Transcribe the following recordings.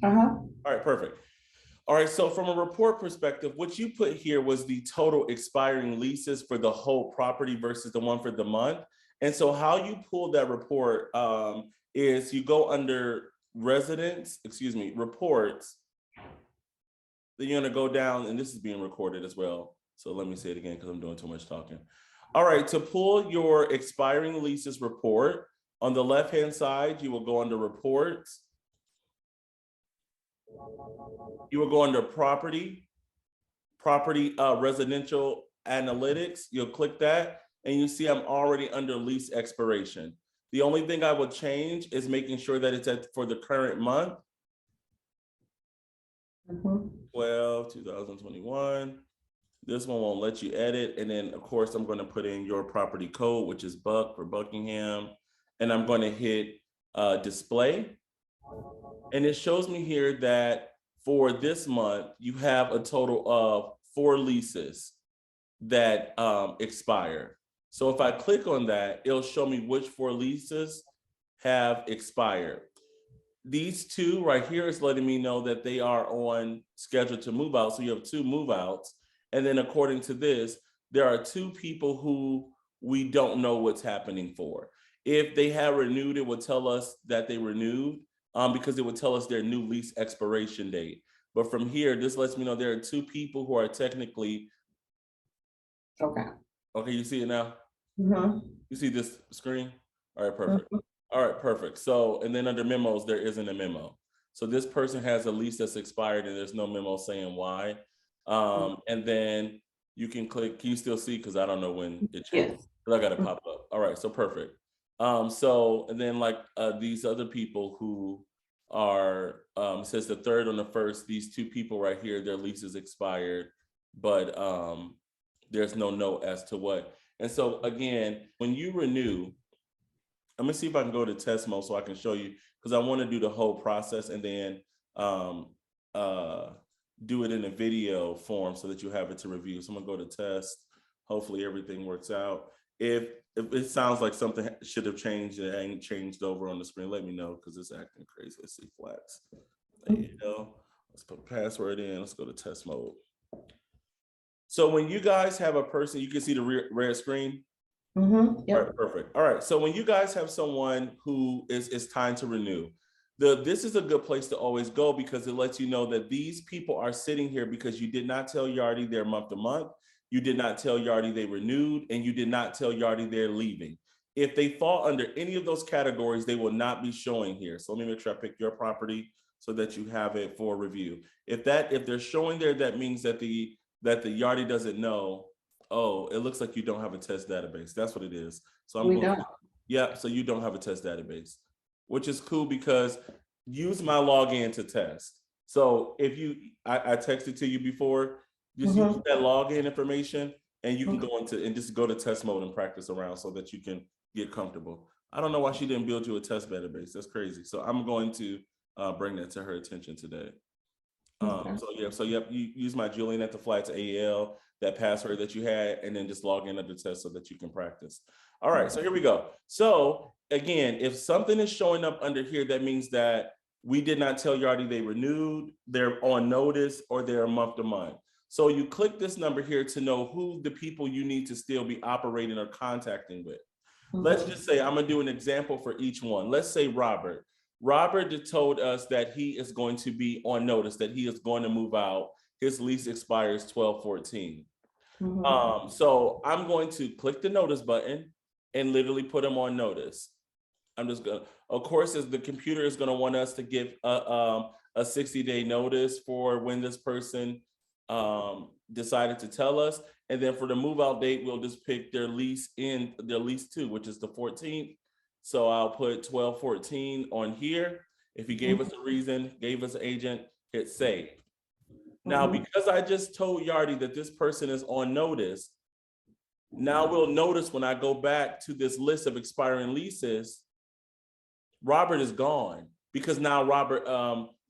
Uh-huh. All right, perfect. All right, so from a report perspective, what you put here was the total expiring leases for the whole property versus the one for the month. And so how you pull that report is you go under reports. Then you're gonna go down, and this is being recorded as well. So let me say it again because I'm doing too much talking. All right, to pull your expiring leases report, on the left-hand side, you will go under reports. You will go under property residential analytics. You'll click that and you see I'm already under lease expiration. The only thing I would change is making sure that it's for the current month. 12/2021. This one won't let you edit. And then of course I'm going to put in your property code, which is Buck for Buckingham. And I'm going to hit display. And it shows me here that for this month, you have a total of 4 leases that expire. So if I click on that, it'll show me which 4 leases have expired. These 2 right here is letting me know that they are on schedule to move out. So you have 2 move outs. And then according to this, there are 2 people who we don't know what's happening for. If they have renewed, it will tell us that they renewed because it would tell us their new lease expiration date. But from here, this lets me know there are 2 people who are technically. Okay. Okay, you see it now? Mm-hmm. You see this screen? All right, perfect. Mm-hmm. All right, perfect. So, and then under memos, there isn't a memo. So this person has a lease that's expired and there's no memo saying why. And then you can click, can you still see? Because I don't know when it changes. Yes. But I got to pop up. All right, so perfect. So, and then like these other people who are, says the 3rd on the 1st, these 2 people right here, their lease is expired, but there's no note as to what. And so again, when you renew, I'm gonna see if I can go to test mode so I can show you, because I want to do the whole process and then do it in a video form so that you have it to review. So I'm gonna go to test. Hopefully everything works out. If it sounds like something should have changed and it ain't changed over on the screen, let me know because it's acting crazy. Let's see flats. There you go. Let's put password in. Let's go to test mode. So when you guys have a person, you can see the red screen. Mm-hmm. Yep. All right, perfect. All right. So when you guys have someone who is time to renew, this is a good place to always go because it lets you know that these people are sitting here because you did not tell Yardi they're month to month. You did not tell Yardi they renewed, and you did not tell Yardi they're leaving. If they fall under any of those categories, they will not be showing here. So let me make sure I pick your property so that you have it for review. If they're showing there, that means that the Yardi doesn't know. Oh, it looks like you don't have a test database. That's what it is. So I'm going. Yeah, so you don't have a test database, which is cool because use my login to test. So if I texted to you before, just use that login information and you can go into and just go to test mode and practice around so that you can get comfortable. I don't know why she didn't build you a test database. That's crazy. So I'm going to bring that to her attention today. So you use my Julian at the Flights AL, that password that you had, and then just log in under test so that you can practice. All right, so here we go. So again, if something is showing up under here, that means that we did not tell Yardi they renewed, they're on notice, or they're month to month. So you click this number here to know who the people you need to still be operating or contacting with. Let's just say, I'm gonna do an example for each one. Let's say Robert. Robert told us that he is going to be on notice, that he is going to move out. His lease expires 12/14. So I'm going to click the notice button and literally put him on notice. I'm just gonna, of course, as the computer is gonna want us to give a 60-day notice for when this person decided to tell us. And then for the move out date, we'll just pick their lease 2, which is the 14th. So I'll put 12/14 on here. If he gave us a reason, gave us an agent, hit save. Now, because I just told Yardi that this person is on notice, now we'll notice when I go back to this list of expiring leases, Robert is gone because now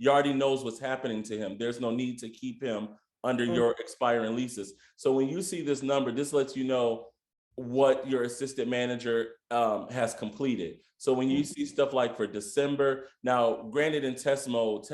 Yardi knows what's happening to him. There's no need to keep him under your expiring leases. So when you see this number, this lets you know what your assistant manager has completed. So when you see stuff like for December, now granted in test mode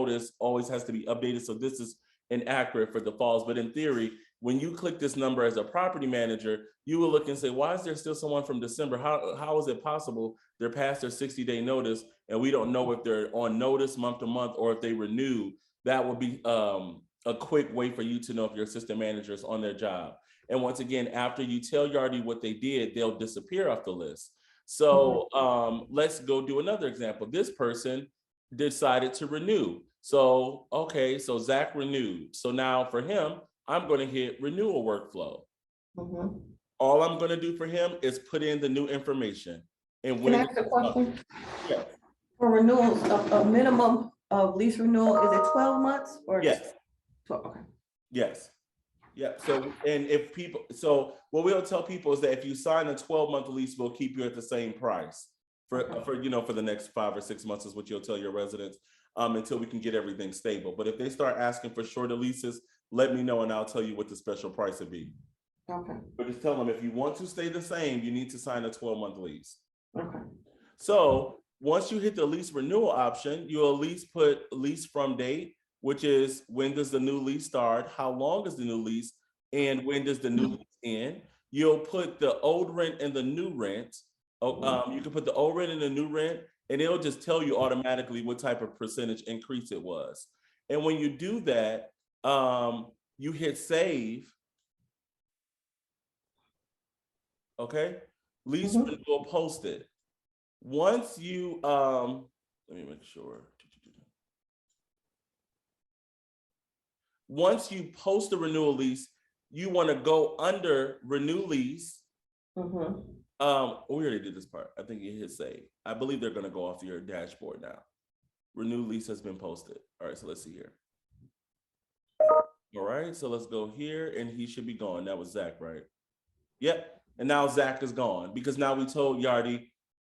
is always has to be updated. So this is inaccurate for the falls, but in theory, when you click this number as a property manager, you will look and say, why is there still someone from December? How is it possible they're past their 60-day notice and we don't know if they're on notice month to month or if they renew? That would be a quick way for you to know if your assistant manager is on their job. And once again, after you tell Yardi what they did, they'll disappear off the list. So let's go do another example. This person decided to renew. So, okay, so Zach renewed. So now for him, I'm going to hit renewal workflow. All I'm going to do for him is put in the new information. And when Can I ask a question? Yeah. For renewals, a minimum of lease renewal, is it 12 months or? Yes. 12, okay. Yes. Yeah. So, and if people, so what we'll tell people is that if you sign a 12-month lease, we'll keep you at the same price for the next 5 or 6 months is what you'll tell your residents until we can get everything stable. But if they start asking for shorter leases, let me know and I'll tell you what the special price would be. Okay. But just tell them if you want to stay the same, you need to sign a 12-month lease. Okay. So once you hit the lease renewal option, you'll at least put lease from date, which is when does the new lease start, how long is the new lease, and when does the new lease end. You'll put the old rent and the new rent. You can put the old rent and the new rent, and it'll just tell you automatically what type of percentage increase it was. And when you do that, you hit save. Okay, lease renewal posted. Once you, let me make sure. Once you post a renewal lease, you want to go under renew lease. We already did this part. I think you hit save. I believe they're going to go off your dashboard now. Renew lease has been posted. All right, so let's see here. All right, so let's go here and he should be gone. That was Zach, right? Yep. And now Zach is gone because now we told Yardi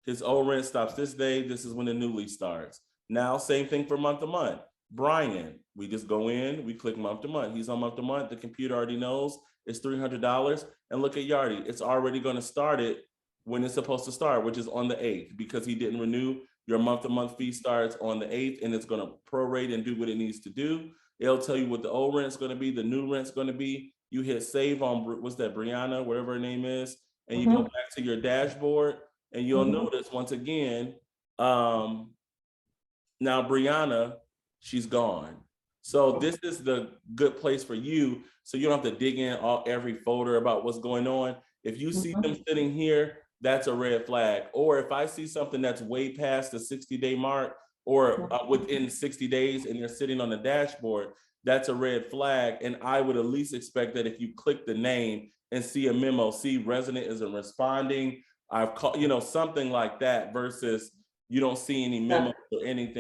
his old rent stops this day. This is when the new lease starts. Now, same thing for month to month. Brian, we just go in, we click month to month. He's on month to month. The computer already knows it's $300. And look at Yardi. It's already going to start it when it's supposed to start, which is on the 8th, because he didn't renew. Your month to month fee starts on the 8th, and it's going to prorate and do what it needs to do. It'll tell you what the old rent's going to be, the new rent's going to be. You hit save on, what's that, Brianna, whatever her name is, and you go back to your dashboard, and you'll notice once again, now Brianna, she's gone. So this is the good place for you, so you don't have to dig in every folder about what's going on. If you see them sitting here, that's a red flag. Or if I see something that's way past the 60-day mark or within 60 days and they're sitting on the dashboard, that's a red flag. And I would at least expect that if you click the name and see a memo, see resident isn't responding, I've called, something like that, versus you don't see any memos or anything.